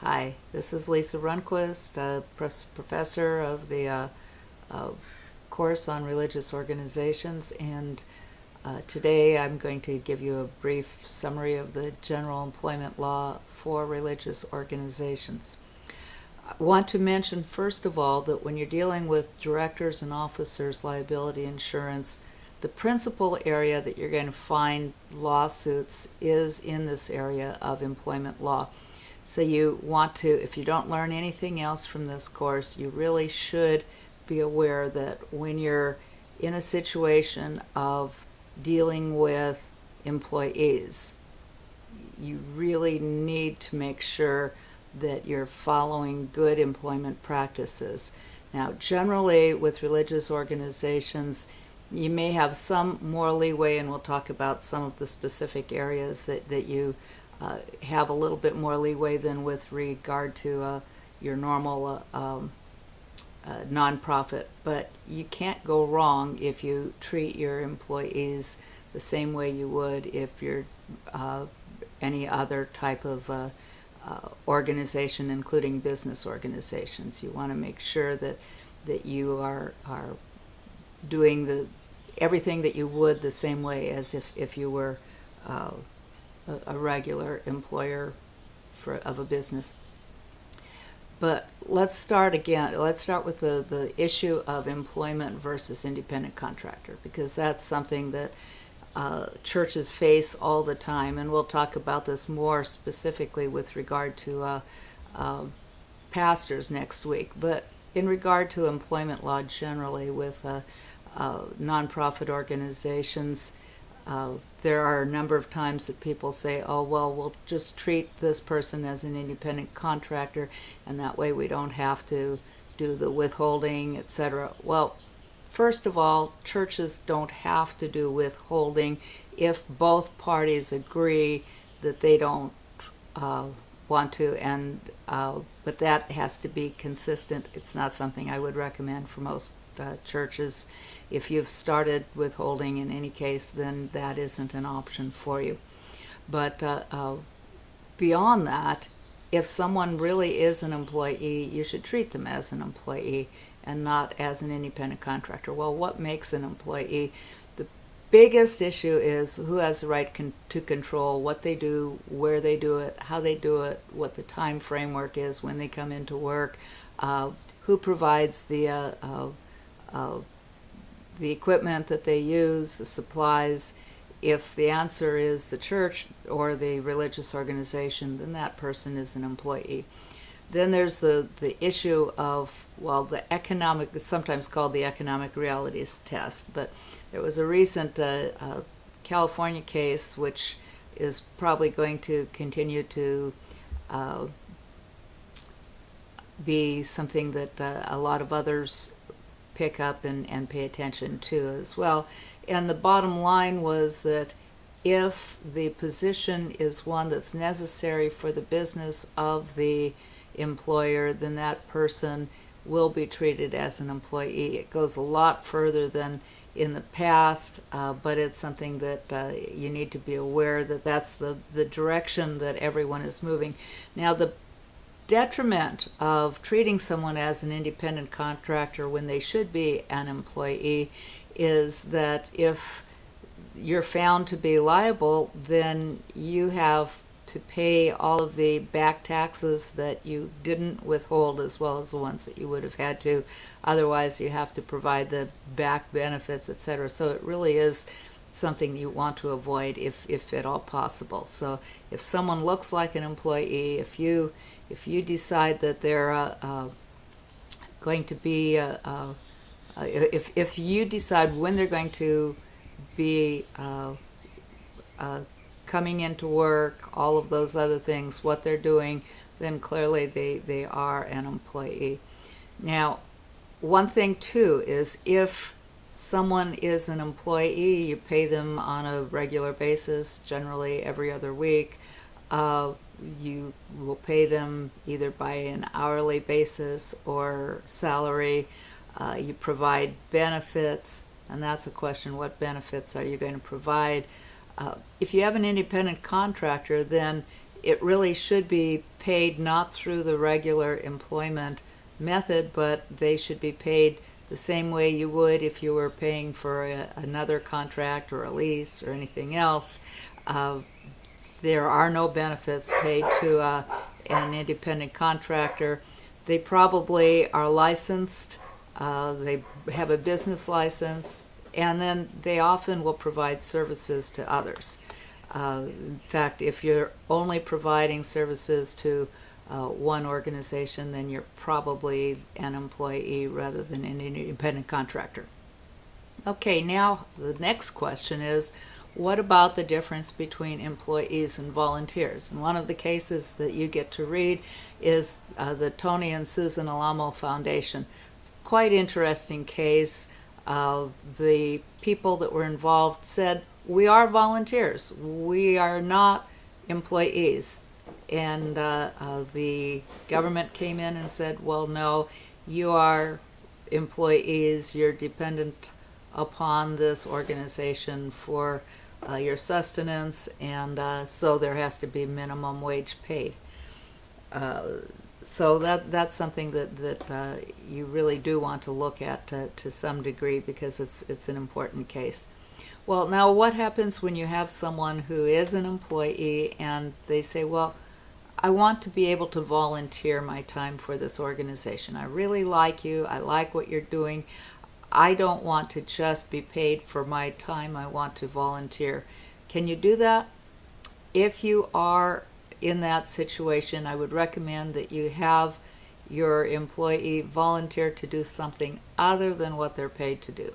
Hi, this is Lisa Runquist, professor of the course on religious organizations, and today I'm going to give you a brief summary of the general employment law for religious organizations. I want to mention, first of all, that when you're dealing with directors and officers liability insurance, the principal area that you're going to find lawsuits is in this area of employment law. So you want to, if you don't learn anything else from this course, you really should be aware that when you're in a situation of dealing with employees, you really need to make sure that you're following good employment practices. Now, generally with religious organizations, you may have some more leeway, and we'll talk about some of the specific areas that you have a little bit more leeway than with regard to your normal nonprofit. But you can't go wrong if you treat your employees the same way you would if you're any other type of organization, including business organizations. You want to make sure that you are doing everything that you would the same way as if you were a regular employer of a business. But let's start again. Let's start with the issue of employment versus independent contractor, because that's something that churches face all the time, and we'll talk about this more specifically with regard to pastors next week. But in regard to employment law generally with nonprofit organizations, there are a number of times that people say, oh, well, we'll just treat this person as an independent contractor, and that way we don't have to do the withholding, etc. Well, first of all, churches don't have to do withholding if both parties agree that they don't want to, and but that has to be consistent. It's not something I would recommend for most churches. If you've started withholding in any case, then that isn't an option for you. But beyond that, if someone really is an employee, you should treat them as an employee and not as an independent contractor. Well, what makes an employee? The biggest issue is who has the right to control what they do, where they do it, how they do it, what the time framework is when they come into work, who provides the equipment that they use, the supplies. If the answer is the church or the religious organization, then that person is an employee. Then there's the issue of, well, the economic, it's sometimes called the economic realities test, but there was a recent California case which is probably going to continue to be something that a lot of others pick up and pay attention to as well. And the bottom line was that if the position is one that's necessary for the business of the employer, then that person will be treated as an employee. It goes a lot further than in the past, but it's something that you need to be aware that that's the direction that everyone is moving. Now, the detriment of treating someone as an independent contractor when they should be an employee is that if you're found to be liable, then you have to pay all of the back taxes that you didn't withhold, as well as the ones that you would have had to. Otherwise, you have to provide the back benefits, etc. So it really is something you want to avoid if at all possible. So if someone looks like an employee, if you decide that they're going to be, if you decide when they're going to be coming into work, all of those other things, what they're doing, then clearly they are an employee. Now, one thing too is if someone is an employee, you pay them on a regular basis, generally every other week. You will pay them either by an hourly basis or salary. You provide benefits, and that's a question, what benefits are you going to provide? If you have an independent contractor, then it really should be paid not through the regular employment method, but they should be paid the same way you would if you were paying for another contract or a lease or anything else. There are no benefits paid to an independent contractor. They probably are licensed, they have a business license, and then they often will provide services to others. In fact, if you're only providing services to one organization, then you're probably an employee rather than an independent contractor. Okay, now the next question is, what about the difference between employees and volunteers? And one of the cases that you get to read is the Tony and Susan Alamo Foundation. Quite interesting case. The people that were involved said, we are volunteers. We are not employees. And the government came in and said, well, no, you are employees. You're dependent upon this organization for your sustenance, and so there has to be minimum wage paid. So that's something that you really do want to look at to some degree, because it's an important case. Well, now what happens when you have someone who is an employee and they say, well, I want to be able to volunteer my time for this organization. I really like you. I like what you're doing. I don't want to just be paid for my time. I want to volunteer. Can you do that? If you are in that situation, I would recommend that you have your employee volunteer to do something other than what they're paid to do.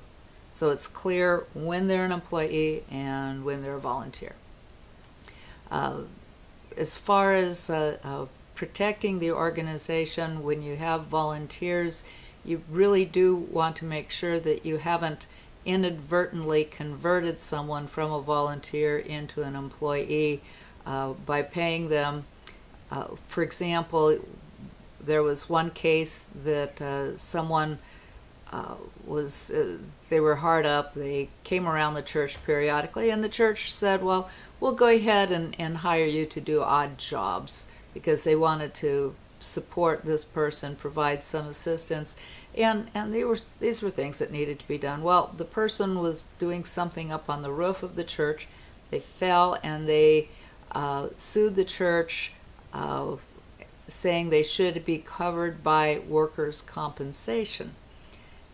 So it's clear when they're an employee and when they're a volunteer. As far as protecting the organization, when you have volunteers, you really do want to make sure that you haven't inadvertently converted someone from a volunteer into an employee by paying them. For example, there was one case that someone they were hard up. They came around the church periodically, and the church said, well, we'll go ahead and hire you to do odd jobs, because they wanted to support this person, provide some assistance, and these were things that needed to be done. Well, the person was doing something up on the roof of the church. They fell, and they sued the church, saying they should be covered by workers' compensation.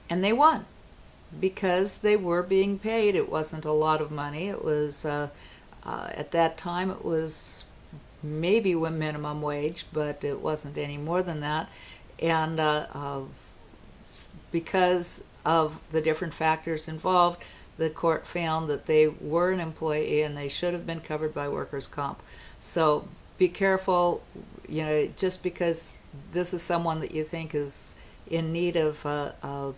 And they won, because they were being paid. It wasn't a lot of money. It was, at that time, it was maybe minimum wage, but it wasn't any more than that. And because of the different factors involved, the court found that they were an employee and they should have been covered by workers' comp. So be careful, just because this is someone that you think is in need of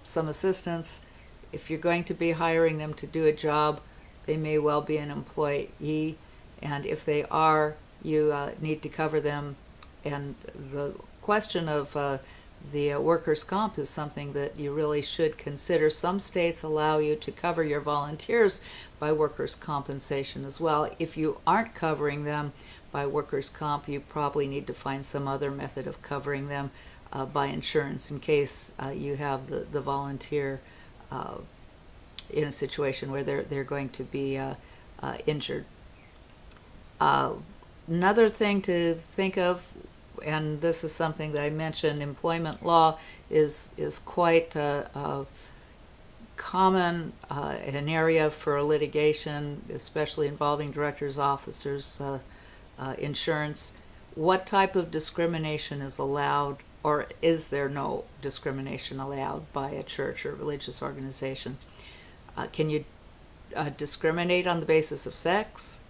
some assistance. If you're going to be hiring them to do a job, they may well be an employee, and if they are, you need to cover them. And the question of the workers' comp is something that you really should consider. Some states allow you to cover your volunteers by workers' compensation as well. If you aren't covering them by workers' comp, you probably need to find some other method of covering them by insurance, in case you have the volunteer in a situation where they're going to be injured. Another thing to think of, and this is something that I mentioned, employment law is quite common, an area for litigation, especially involving directors, officers, insurance. What type of discrimination is allowed, or is there no discrimination allowed by a church or religious organization? Can you discriminate on the basis of sex?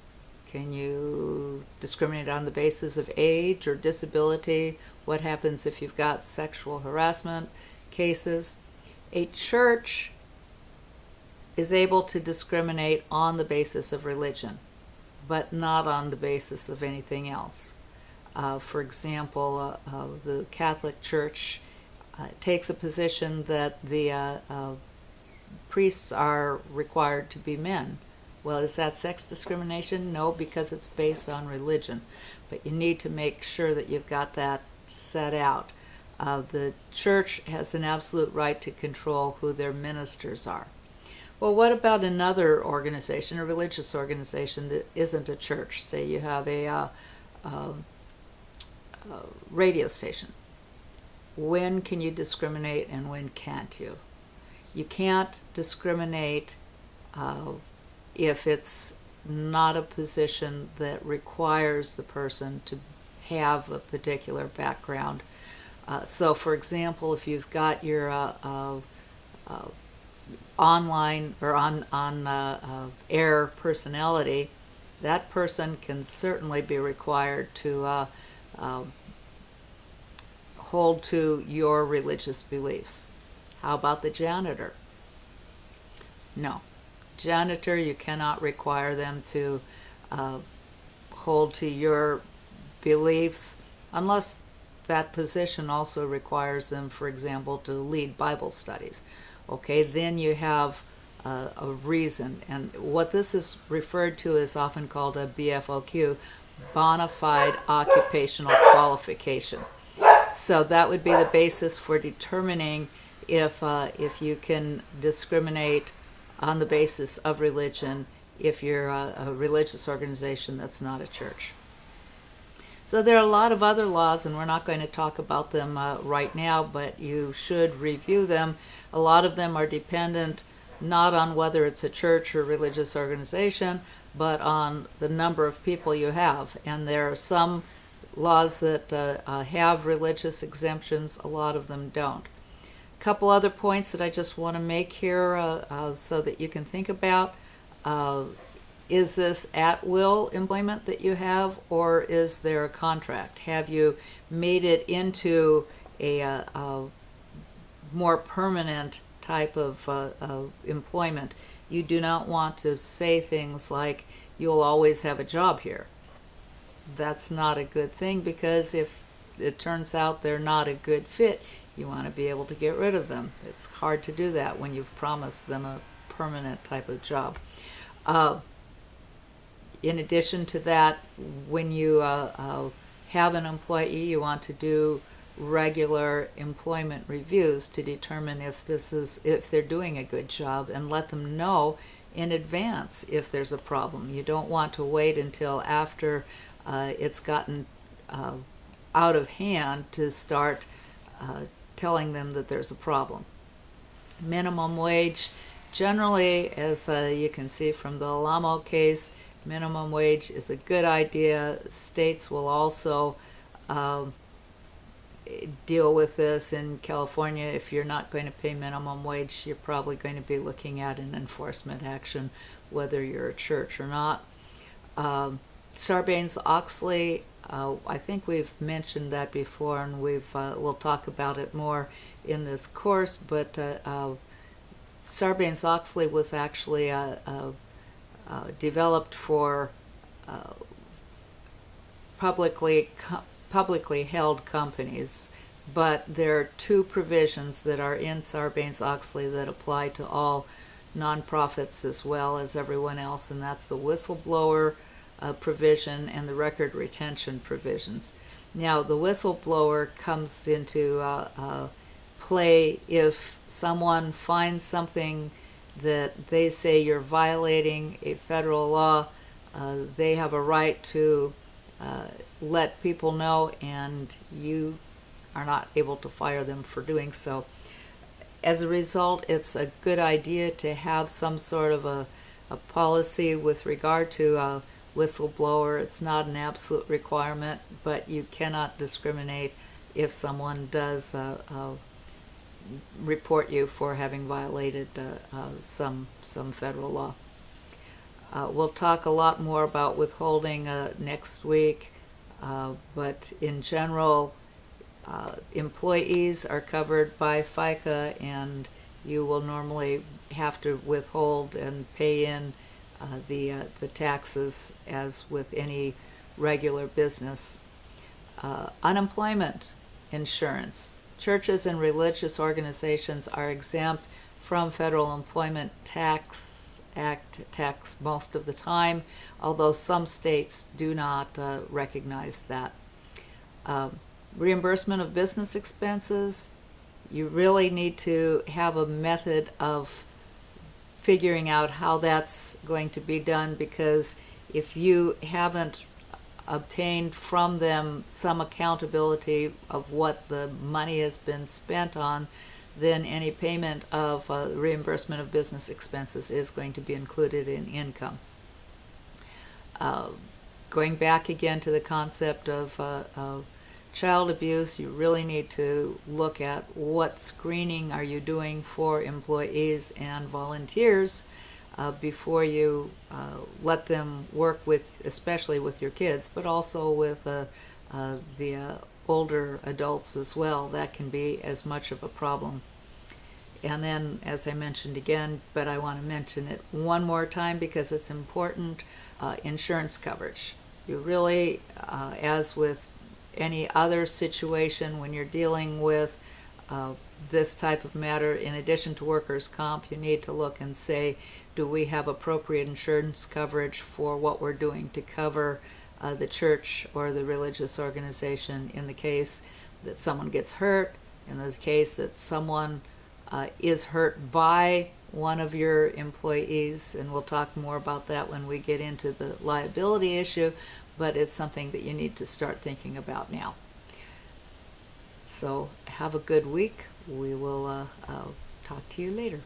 Can you discriminate on the basis of age or disability? What happens if you've got sexual harassment cases? A church is able to discriminate on the basis of religion, but not on the basis of anything else. For example, the Catholic Church takes a position that the priests are required to be men, Well, is that sex discrimination? No, because it's based on religion. But you need to make sure that you've got that set out. The church has an absolute right to control who their ministers are. Well, what about another organization, a religious organization that isn't a church? Say you have a radio station. When can you discriminate and when can't you? You can't discriminate if it's not a position that requires the person to have a particular background. So, for example, if you've got your online or on air personality, that person can certainly be required to hold to your religious beliefs. How about the janitor? No. Janitor, you cannot require them to hold to your beliefs unless that position also requires them, for example, to lead Bible studies. Okay, then you have a reason. And what this is referred to is often called a BFOQ, bona fide occupational qualification. So that would be the basis for determining if you can discriminate on the basis of religion if you're a religious organization that's not a church. So there are a lot of other laws, and we're not going to talk about them right now, but you should review them. A lot of them are dependent not on whether it's a church or religious organization, but on the number of people you have. And there are some laws that have religious exemptions, a lot of them don't. A couple other points that I just want to make here so that you can think about. Is this at-will employment that you have, or is there a contract? Have you made it into a more permanent type of employment? You do not want to say things like, you'll always have a job here. That's not a good thing, because if it turns out they're not a good fit, you want to be able to get rid of them. It's hard to do that when you've promised them a permanent type of job. In addition to that, when you have an employee, you want to do regular employment reviews to determine if they're doing a good job, and let them know in advance if there's a problem. You don't want to wait until after it's gotten out of hand to start telling them that there's a problem. Minimum wage, generally, as you can see from the Alamo case, minimum wage is a good idea. States will also deal with this. In California, if you're not going to pay minimum wage, you're probably going to be looking at an enforcement action, whether you're a church or not. Sarbanes-Oxley, I think we've mentioned that before, and we'll talk about it more in this course, but Sarbanes-Oxley was actually developed for publicly held companies, but there are two provisions that are in Sarbanes-Oxley that apply to all nonprofits as well as everyone else, and that's the whistleblower provision and the record retention provisions. Now, the whistleblower comes into play if someone finds something that they say you're violating a federal law. They have a right to let people know, and you are not able to fire them for doing so. As a result, it's a good idea to have some sort of a policy with regard to a whistleblower. It's not an absolute requirement, but you cannot discriminate if someone does report you for having violated some federal law. We'll talk a lot more about withholding next week, but in general, employees are covered by FICA, and you will normally have to withhold and pay in the taxes as with any regular business. Unemployment insurance. Churches and religious organizations are exempt from federal employment tax Act tax most of the time, although some states do not recognize that. Reimbursement of business expenses, you really need to have a method of figuring out how that's going to be done, because if you haven't obtained from them some accountability of what the money has been spent on, then any payment of reimbursement of business expenses is going to be included in income. Going back again to the concept of child abuse, you really need to look at what screening are you doing for employees and volunteers before you let them work with, especially with your kids, but also with the older adults as well. That can be as much of a problem. And then, as I mentioned again, but I want to mention it one more time because it's important, insurance coverage. You really, as with any other situation when you're dealing with this type of matter, in addition to workers' comp, you need to look and say, do we have appropriate insurance coverage for what we're doing to cover the church or the religious organization in the case that someone gets hurt, in the case that someone is hurt by one of your employees, and we'll talk more about that when we get into the liability issue, but it's something that you need to start thinking about now. So have a good week. We will talk to you later.